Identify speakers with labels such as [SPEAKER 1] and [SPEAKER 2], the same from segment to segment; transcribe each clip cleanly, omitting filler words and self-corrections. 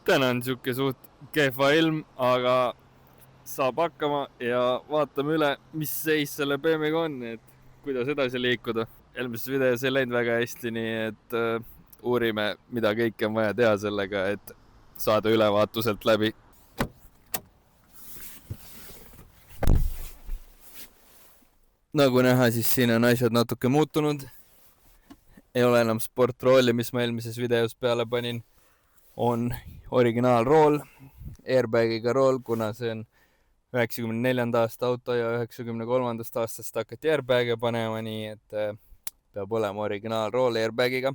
[SPEAKER 1] täna on siuke suht kehva ilm, aga saab hakkama ja vaatame üle, mis seis selle BMW-ga on, et kuidas edasi liikuda. Eelmises videos ei läinud väga hästi, nii et uurime, mida kõike on vaja teha sellega, et saada ülevaatuselt läbi. Nagu näha, siis siin on asjad natuke muutunud. Ei ole enam sportrooli, mis ma eelmises videos peale panin. On originaalrool, airbagiga rool, kuna see on 94. aasta auto ja 93. aastast hakati airbag'e panema, nii et peab olema originaalrool airbagiga.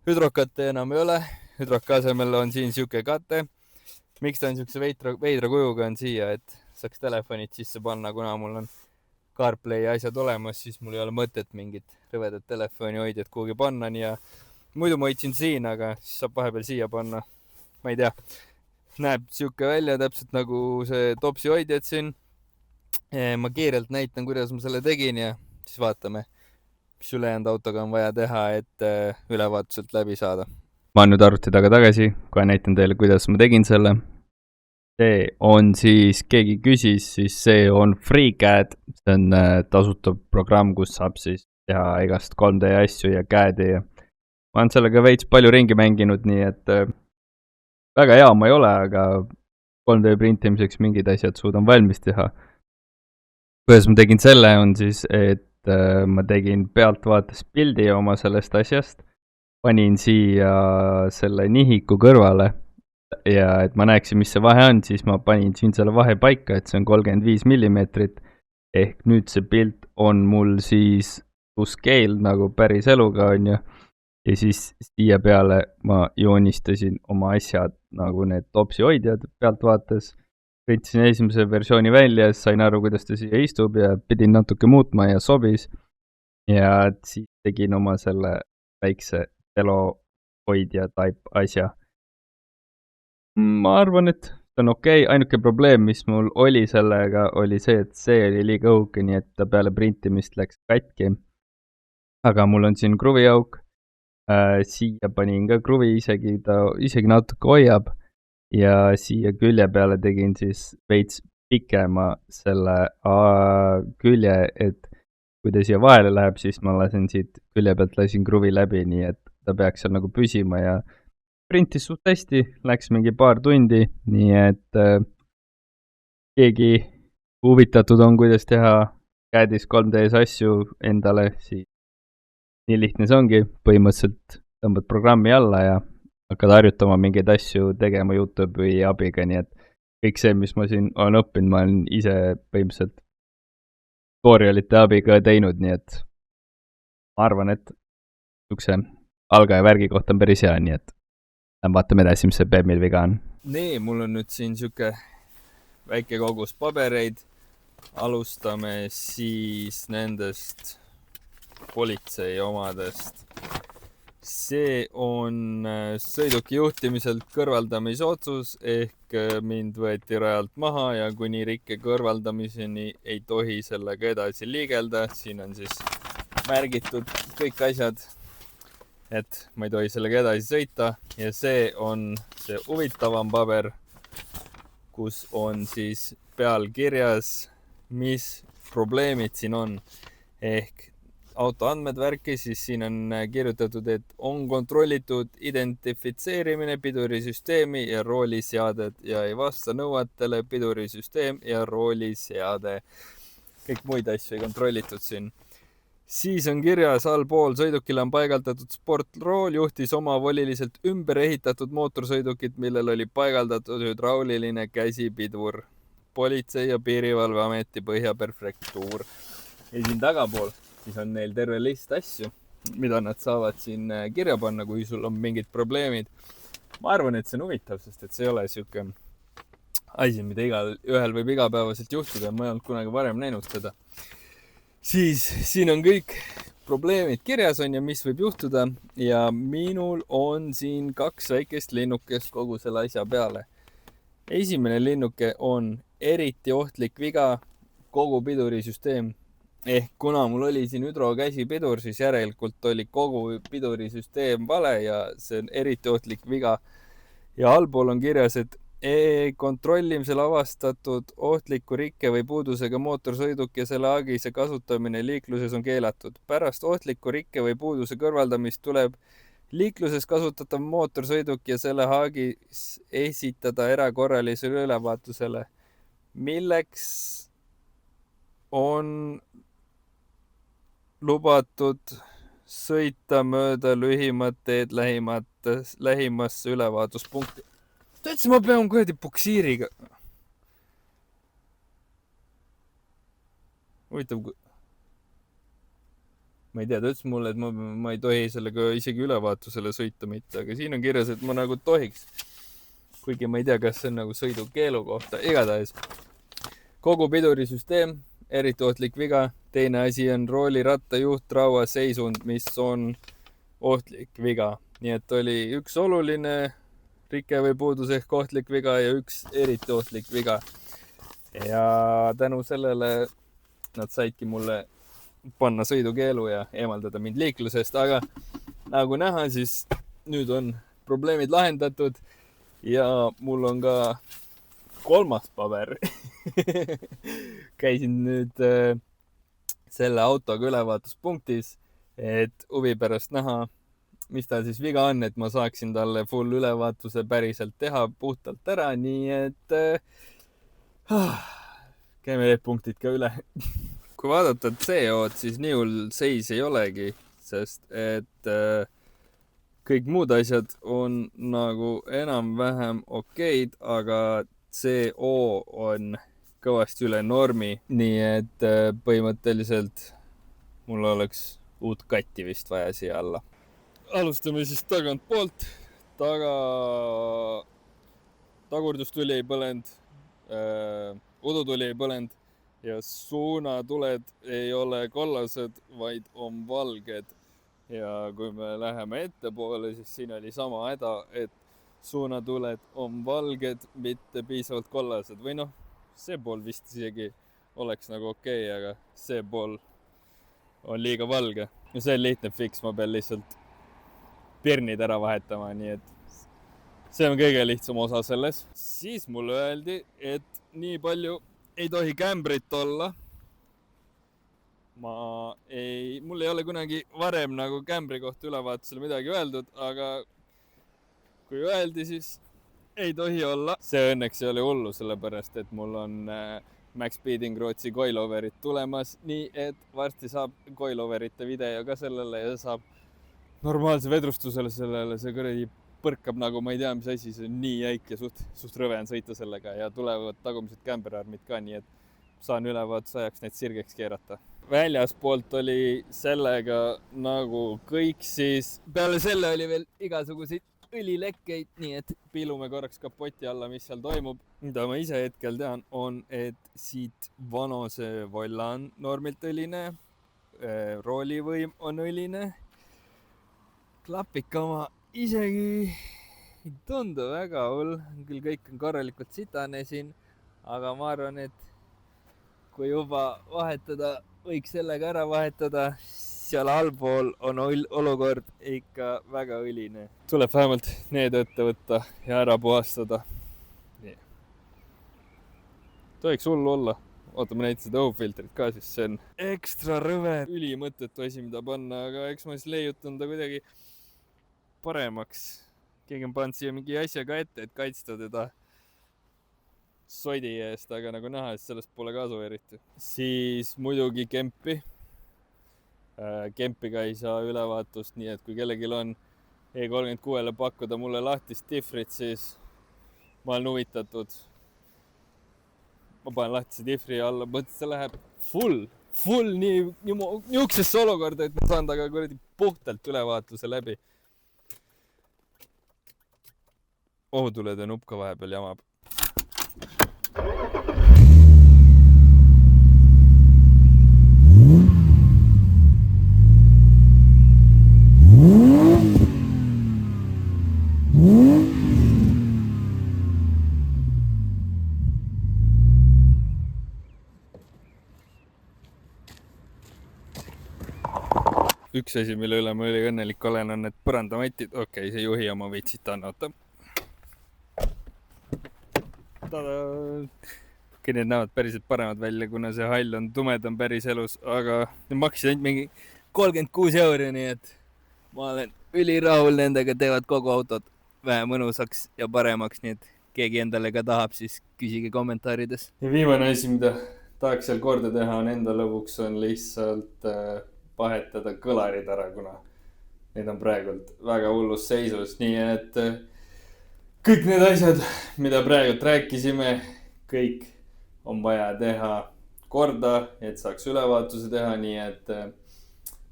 [SPEAKER 1] Hüdrokatte enam ei ole, hüdroka asemel on siin siuke kate. Miks ta on siukse veidra kujuga on siia, et saaks telefonid sisse panna, kuna mul on CarPlay asjad olemas, siis mul ei ole mõtet mingit rõvedat telefonihoidjat kuhugi panna, nii ja muidu ma hoidsin siin, aga siis saab vahepeal siia panna. Ma ei tea, näeb siuke välja täpselt nagu see topsi hoidjad siin. Ma kiirelt näitan, kuidas ma selle tegin ja siis vaatame, mis ülejäänud autoga on vaja teha, et ülevaatuselt läbi saada. Ma olen nüüd arvuti taga tagasi, kohe näitan teile, kuidas ma tegin selle. See on siis, keegi küsis, siis see on FreeCAD, see on tasuta programm, kus saab siis teha igast 3D asju ja CAD-i ja ma olen sellega veits palju ringi mänginud, nii et väga hea ma ei ole, aga 3D printimiseks mingid asjad suudan valmis teha. Kuidas ma tegin selle on siis, et ma tegin pealtvaates pildi oma sellest asjast, panin siia selle nihiku kõrvale ja et ma näeksin, mis see vahe on, siis ma panin siin selle vahe paika, et see on 35 millimeetrit, ehk nüüd see pilt on mul siis to scale nagu päris eluga on ju, ja siis siia peale ma joonistasin oma asjad nagu need topsi hoidjad pealtvaates, printisin esimese versiooni välja, sain aru, kuidas ta siia istub ja pidin natuke muutma ja sobis ja siis tegin oma selle väikse telo hoidja type asja. Ma arvan, et see on okei. Ainuke probleem, mis mul oli sellega, oli see, et see oli liiga õhuke, nii et ta peale printimist läks katki. Aga mul on siin kruviauk. Siia panin ka kruvi, isegi natuke hoiab. Ja siia külje peale tegin siis veits pikema selle külje, et kui ta siia vahele läheb, siis ma lasen siit külje pealt kruvi läbi, nii et ta peaks seal nagu püsima ja printis suht hästi, läks mingi paar tundi, nii et keegi huvitatud on, kuidas teha CAD-is 3D's asju endale, siis nii lihtne see ongi, põhimõtteliselt tõmbad programmi alla ja hakkad harjutama mingeid asju tegema YouTube'i abiga, nii et kõik see, mis ma siin olen õppinud, ma olen ise põhimõtteliselt tutorialite abiga teinud, nii et ma arvan, et niisuguse algaja värgi kohta on päris hea, nii et vaatame edasi, mis see BEM-il viga on. Nii, mul on nüüd siin siuke väike kogus pabereid. Alustame siis nendest politsei omadest. See on sõiduki juhtimiselt kõrvaldamisotsus, ehk mind võeti rajalt maha ja kuni rikke kõrvaldamiseni ei tohi sellega edasi liigelda. Siin on siis märgitud kõik asjad, et ma ei tohi sellega edasi sõita ja see on see huvitavam paber, kus on siis peal kirjas, mis probleemid siin on. Ehk auto andmed värki, siis siin on kirjutatud, et on kontrollitud identifitseerimine, pidurisüsteemi ja rooliseaded ja ei vasta nõuetele pidurisüsteem ja rooliseade. Kõik muid asju ei kontrollitud siin. Siis on kirjas allpool, sõidukile on paigaldatud sportrool, juhtis omavoliliselt ümber ehitatud mootorsõidukit, millel oli paigaldatud hüdrauliline käsipidur. Politsei- ja Piirivalveameti Põhja prefektuur. Ja siin tagapool siis on neil terve list asju, mida nad saavad siin kirja panna, kui sul on mingid probleemid. Ma arvan, et see on huvitav, sest et see ei ole siuke asi, mida ühel võib igapäevaselt juhtuda. Ma ei olnud kunagi varem näinud seda. Siis siin on kõik probleemid kirjas on ja mis võib juhtuda ja minul on siin 2 väikest linnukest kogu selle asja peale. Esimene linnuke on eriti ohtlik viga, kogu pidurisüsteem. Ehk kuna mul oli siin hüdrokäsipidur, siis järelikult oli kogu pidurisüsteem vale ja see on eriti ohtlik viga. ja allpool on kirjas, et kontrollimisel avastatud ohtliku rikke või puudusega mootorsõiduk ja selle haagise kasutamine liikluses on keelatud. Pärast ohtliku rikke või puuduse kõrvaldamist tuleb liikluses kasutatav mootorsõiduk ja selle haagis esitada erakorralisele ülevaatusele, milleks on lubatud sõita mööda lühimat teed lähimasse ülevaatuspunkti. Ta ütles, ma pean kuradi puksiiriga. Huvitav, ma ei tea, ta ütles mulle, et ma ei tohi sellega isegi ülevaatusele sõita mitte, aga siin on kirjas, et ma nagu tohiks. Kuigi ma ei tea, kas see on nagu sõidukeelu kohta. Igatahes kogu pidurisüsteem, eriti ohtlik viga. Teine asi on rooliratta juhtraua seisund, mis on ohtlik viga. Nii et oli üks oluline rike või puudus ehk ohtlik viga ja üks eriti ohtlik viga. Ja tänu sellele nad saidki mulle panna sõidukeelu ja eemaldada mind liiklusest, aga nagu näha, siis nüüd on probleemid lahendatud ja mul on ka kolmas paber. Käisin nüüd selle autoga ülevaatuspunktis, et huvi pärast näha, mis tal siis viga on, et ma saaksin talle full ülevaatuse päriselt teha puhtalt ära, nii et käime need punktid ka üle. Kui vaadata CO-d, siis nii hull seis ei olegi, sest et kõik muud asjad on nagu enam-vähem okeid, aga CO on kõvasti üle normi, nii et põhimõtteliselt mul oleks uut katti vist vaja siia alla. Alustame siis tagantpoolt. Tagurdustuli ei põlend, udutuli ei põlend ja suunatuled ei ole kollased, vaid on valged. Ja kui me läheme ettepoole, siis siin oli sama häda, et suunatuled on valged, mitte piisavalt kollased. Või noh, see pool vist isegi oleks nagu okei, aga see pool on liiga valge. Ja see on lihtne fix, ma pean lihtsalt pirnid ära vahetama, nii et see on kõige lihtsam osa selles. Siis mulle öeldi, et nii palju ei tohi kämbrit olla. Mul ei ole kunagi varem nagu kämbri kohta ülevaatusele midagi öeldud, aga kui öeldi, siis ei tohi olla. See õnneks ei ole hullu, sellepärast et mul on Max Speeding Rootsi coiloverit tulemas, nii et varsti saab coiloverite video ka sellele ja saab normaalse vedrustusele sellele. See kõredi põrkab nagu ma ei tea, mis asi, see on nii jäik ja suht rõve on sõita sellega ja tulevad tagumised kämberiarmid ka, nii et saan ülevaatuse ajaks neid sirgeks keerata. Väljaspoolt oli sellega nagu kõik, siis peale selle oli veel igasuguseid õlilekkeid, nii et piilume korraks kapoti alla, mis seal toimub. Mida ma ise hetkel tean, on, et siit vanuse volla on normilt õline, roolivõim on õline, klapikama isegi ei tundu väga hull, küll kõik on korralikult sitane siin, aga ma arvan, et kui juba vahetada, võiks sellega ära vahetada. Seal allpool on olukord ikka väga õline. Tuleb vähemalt need ette võtta ja ära puhastada. Tohiks hullu olla. Oota, ma näitan seda õhufiltrit ka, siis see on ekstra rõve. Ülimõttetu asi, mida panna, aga eks ma siis leiutan ta kuidagi paremaks. Keegi on pannud siia mingi asja ka ette, et kaitsta teda sodi eest, aga nagu näha, siis sellest pole kasu eriti. Siis muidugi kempi. Kempiga ei saa ülevaatust, nii et kui kellelgi on E36-le pakkuda mulle lahtist diffrit, siis ma olen huvitatud. Ma panen lahtise diffri alla, mõttes see läheb full niisugusesse olukorda, et ma saan taga kuradi puhtalt ülevaatuse läbi. Ohutulede nupp ka vahepeal jamab. Üks asi, mille üle ma õnnelik olen, on need põrandamatid. Okei, see juhi oma võitsid annata. okei, need näevad päriselt paremad välja, kuna see hall on tumedam päris elus, aga need maksid ainult mingi 36 €, nii et ma olen ülirahul nendega, teevad kogu autot vähe mõnusaks ja paremaks, nii et keegi endale ka tahab, siis küsige kommentaarides. Ja viimane asi, mida tahaks seal korda teha, on enda lõbuks on lihtsalt vahetada kõlarid ära, kuna need on praegult väga hullus seisus, nii et kõik need asjad, mida praegult rääkisime, kõik on vaja teha korda, et saaks ülevaatuse teha, nii et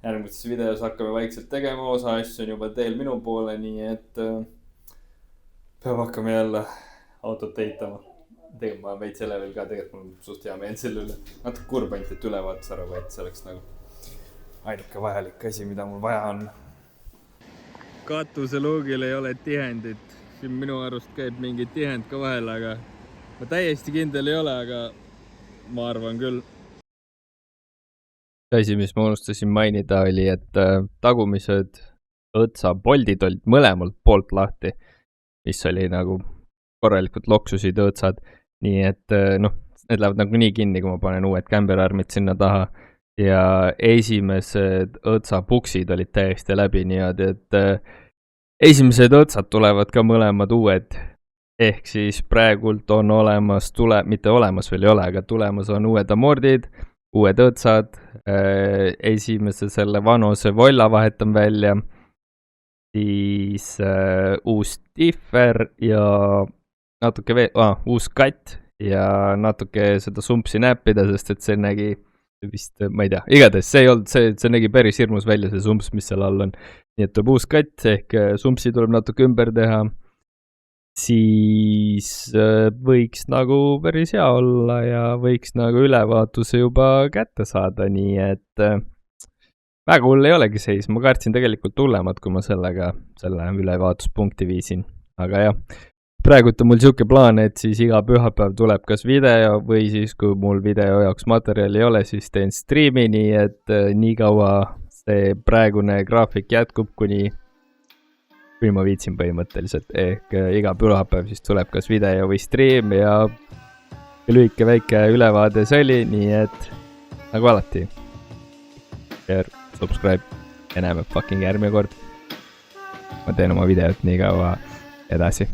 [SPEAKER 1] järgmises videos hakkame vaikselt tegema, osa asju on juba teel minu poole, nii et peab hakkama jälle autot ehitama. Tegelikult ma veid selle veel ka, tegelikult mul on suht hea meel selle üle. Natuke kurb ainult, et ülevaatus ära võeti, see oleks nagu ainuke vajalik asi, mida mul vaja on. Katuseluugil ei ole tihendit. Siin minu arust käib mingi tihend ka vahel, aga ma täiesti kindel ei ole, aga ma arvan küll. Asi, mis ma unustasin mainida, oli, et tagumised õtsa poldid olid mõlemalt poolt lahti, mis oli nagu korralikult loksusid õtsad. Nii et noh, need lähevad nagu nii kinni, kui ma panen uued kämberarmid sinna taha. Ja esimesed õtsapuksid olid täiesti läbi niimoodi, et esimesed õtsad tulevad ka mõlemad uued. Ehk siis praegult on olemas, mitte olemas veel ei ole, aga tulemas on uued amordid, uued õtsad, esimese selle vanuse volla vahetan välja, siis uus differ ja natuke veel, uus katt ja natuke seda sumpsi näppida, sest et see nägi vist, ma ei tea, igatahes see nägi päris hirmus välja, see sumps, mis seal all on. Nii et tuleb uus katt, ehk sumpsi tuleb natuke ümber teha, siis võiks nagu päris hea olla ja võiks nagu ülevaatuse juba kätte saada, nii et väga hull ei olegi seis, ma kartsin tegelikult hullemat, kui ma selle ülevaatuspunkti viisin, aga jah. Praegult on mul siuke plaan, et siis iga pühapäev tuleb kas video või siis, kui mul video jaoks materjali ei ole, siis teen striimi, nii et nii kaua see praegune graafik jätkub, kuni ma viitsin põhimõtteliselt, ehk iga pühapäev siis tuleb kas video või striim ja lühike väike ülevaade see oli, nii et nagu alati, share, subscribe ja näeme fucking järgmine kord. Ma teen oma videot nii kaua edasi.